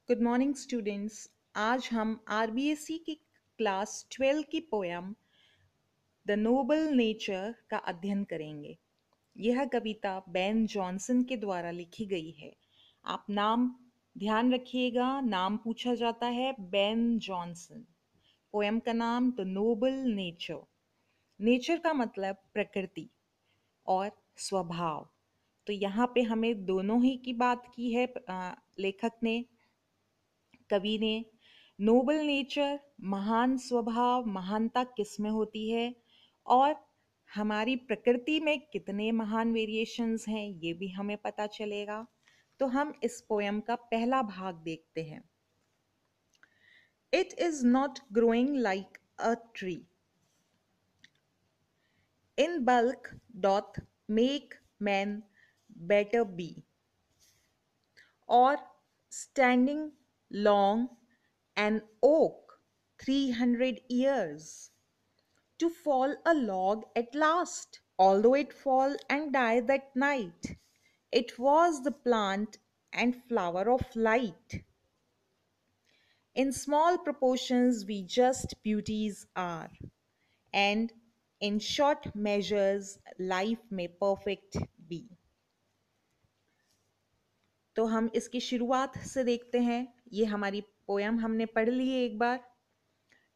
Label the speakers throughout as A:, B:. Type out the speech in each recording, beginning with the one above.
A: Good morning students. आज हम RBSC की क्लास 12 की पोयम द नोबल नेचर का अध्ययन करेंगे। यह कविता बेन जॉनसन के द्वारा लिखी गई है। आप नाम ध्यान रखिएगा, नाम पूछा जाता है बेन जॉनसन। पोयम का नाम द नोबल नेचर। नेचर का मतलब प्रकृति और स्वभाव। तो यहाँ पे हमें दोनों ही की बात की है लेखक ने, कवि ने। नोबल नेचर, महान स्वभाव, महानता किस में होती है, और हमारी प्रकृति में कितने महान वेरिएशंस हैं ये भी हमें पता चलेगा। तो हम इस पोयम का पहला भाग देखते हैं। It is not growing like a tree in bulk doth make man better be, or standing long an oak 300 years to fall a log at last, although it fall and die that night. It was the plant and flower of light. In small proportions we just beauties are, and in short measures life may perfect be. तो हम इसकी शुरुआत से देखते हैं। ये हमारी poem हमने पढ़ ली है एक बार।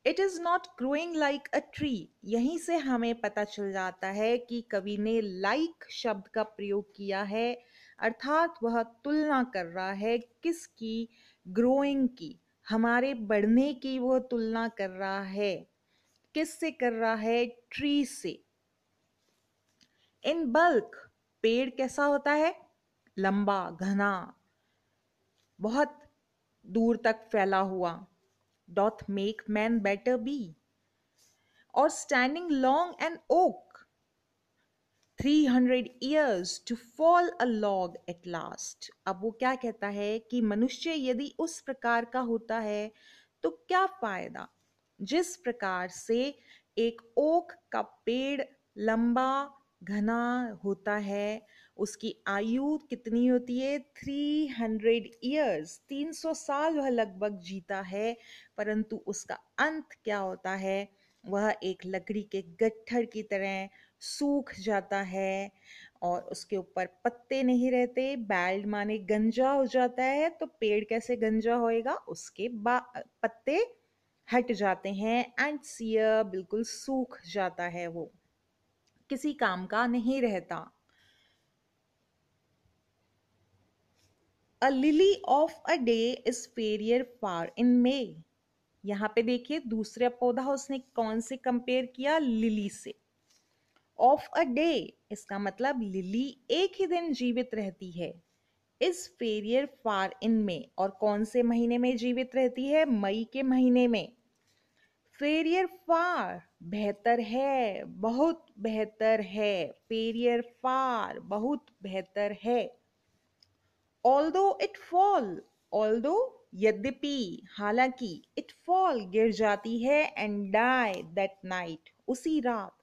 A: It is not growing like a tree, यहीं से हमें पता चल जाता है कि कवि ने लाइक शब्द का प्रयोग किया है, अर्थात वह तुलना कर रहा है किसकी? ग्रोइंग की, हमारे बढ़ने की वह तुलना कर रहा है। किससे कर रहा है? ट्री से। इन बल्क, पेड़ कैसा होता है? लंबा, घना, बहुत दूर तक फैला हुआ। Doth make man better be, और standing long an oak 300 years to fall a log at last। अब वो क्या कहता है कि मनुष्य यदि उस प्रकार का होता है तो क्या फायदा, जिस प्रकार से एक ओक का पेड़ लंबा घना होता है। उसकी आयु कितनी होती है? 300 years, 300 साल वह लगभग जीता है, परंतु उसका अंत क्या होता है? वह एक लकड़ी के गट्ठर की तरह सूख जाता है और उसके ऊपर पत्ते नहीं रहते। बैल्ड माने गंजा हो जाता है। तो पेड़ कैसे गंजा होएगा? उसके पत्ते हट जाते हैं एंड सियर, बिल्कुल सूख जाता है, वो किसी काम का नहीं रहता। A lily of a day is fairer far in May. यहाँ पे देखिए दूसरा पौधा उसने कौन से कंपेयर किया? लिली से। ऑफ अ डे, इसका मतलब लिली एक ही दिन जीवित रहती है। इज फेरियर फार इन में, और कौन से महीने में जीवित रहती है? मई के महीने में। फेरियर फार, बेहतर है, बहुत बेहतर है। फेरियर फार, बहुत बेहतर है। ऑल्दो इट फॉल, ऑल्दो यद्यपि, हालांकि, इट फॉल गिर जाती है, एंड डाई दैट नाइट, उसी रात।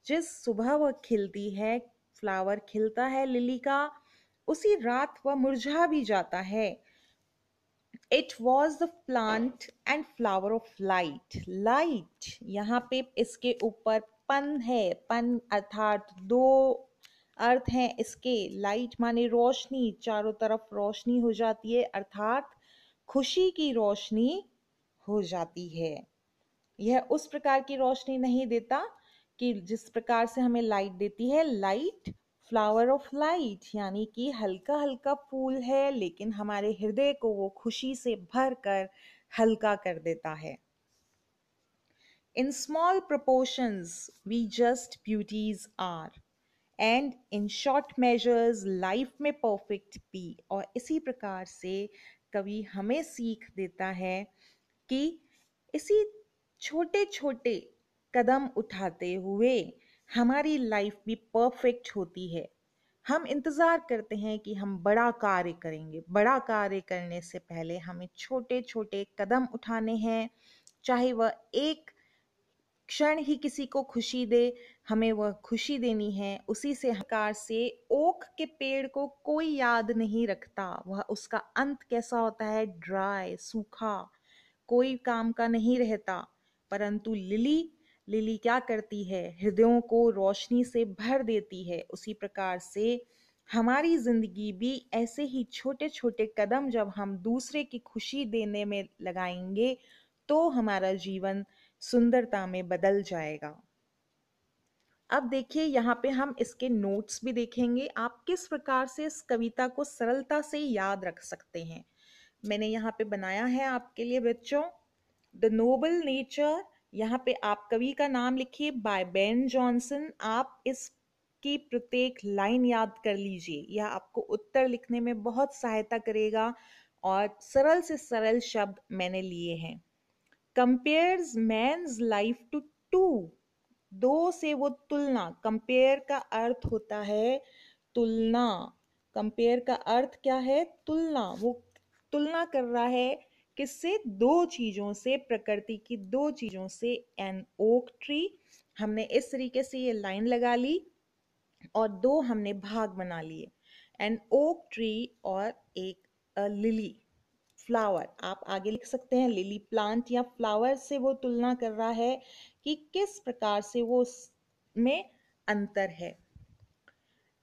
A: जिस सुबह वह खिलती है, फ्लावर खिलता है लिली का, उसी रात वह मुरझा भी जाता है। It was the plant and flower of light. Light, यहाँ पे इसके ऊपर पन है। पन अर्थात दो अर्थ हैं इसके। लाइट माने रोशनी, चारों तरफ रोशनी हो जाती है, अर्थात खुशी की रोशनी हो जाती है। यह उस प्रकार की रोशनी नहीं देता कि जिस प्रकार से हमें लाइट देती है। लाइट, फ्लावर ऑफ लाइट, यानी कि हल्का हल्का फूल है, लेकिन हमारे हृदय को वो खुशी से भर कर हल्का कर देता है। In small proportions we just beauties are, and in short measures life में perfect be। और इसी प्रकार से कवि हमें सीख देता है कि इसी छोटे छोटे कदम उठाते हुए हमारी लाइफ भी परफेक्ट होती है। हम इंतज़ार करते हैं कि हम बड़ा कार्य करेंगे। बड़ा कार्य करने से पहले हमें छोटे छोटे कदम उठाने हैं, चाहे वह एक क्षण ही किसी को खुशी दे। हमें वह खुशी देनी है, उसी से हकार से ओक के पेड़ को कोई याद नहीं रखता। वह उसका अंत कैसा होता है? ड्राई, सूखा, कोई काम का नहीं रहता। परंतु लिली, लिली क्या करती है? हृदयों को रोशनी से भर देती है। उसी प्रकार से हमारी जिंदगी भी ऐसे ही छोटे छोटे कदम जब हम दूसरे की खुशी देने में लगाएंगे तो हमारा जीवन सुंदरता में बदल जाएगा। अब देखिए यहाँ पे हम इसके नोट्स भी देखेंगे, आप किस प्रकार से इस कविता को सरलता से याद रख सकते हैं। मैंने यहाँ पे बनाया है आपके लिए बच्चों, द नोबल नेचर। यहाँ पे आप कवि का नाम लिखिए, बाय बेन जॉनसन। आप इसकी प्रत्येक लाइन याद कर लीजिए, यह आपको उत्तर लिखने में बहुत सहायता करेगा। और सरल से सरल शब्द मैंने लिए हैं। Compares man's life to to, दो से वो तुलना, कंपेयर का अर्थ होता है तुलना। कंपेयर का अर्थ क्या है? तुलना। वो तुलना कर रहा है किससे? दो चीजों से, प्रकृति की दो चीजों से। एन ओक ट्री, हमने इस तरीके से ये लाइन लगा ली और दो हमने भाग बना लिए, एन ओक ट्री और एक लिली फ्लावर। आप आगे लिख सकते हैं लिली प्लांट या फ्लावर से वो तुलना कर रहा है कि किस प्रकार से वो में अंतर है।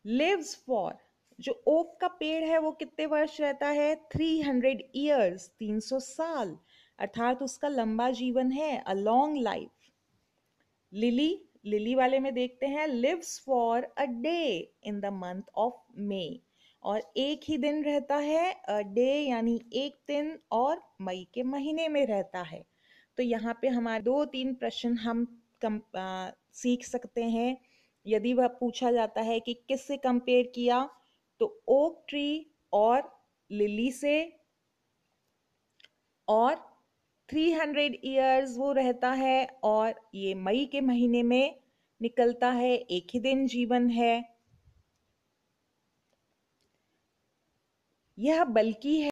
A: लिव्स फॉर, जो ओक का पेड़ है वो कितने वर्ष रहता है? 300 ईयर्स, 300 साल, अर्थात उसका लंबा जीवन है, a long life. Lily, lily वाले में देखते हैं, lives for a day in the month of May, और एक ही दिन रहता है, अ डे यानी एक दिन, और मई के महीने में रहता है। तो यहाँ पे हमारे दो तीन प्रश्न हम सीख सकते हैं। यदि वह पूछा जाता है कि किससे कंपेयर किया, तो ओक ट्री और लिली से, और 300 ईयर्स वो रहता है, और ये मई के महीने में निकलता है, एक ही दिन जीवन है। यह बल्कि है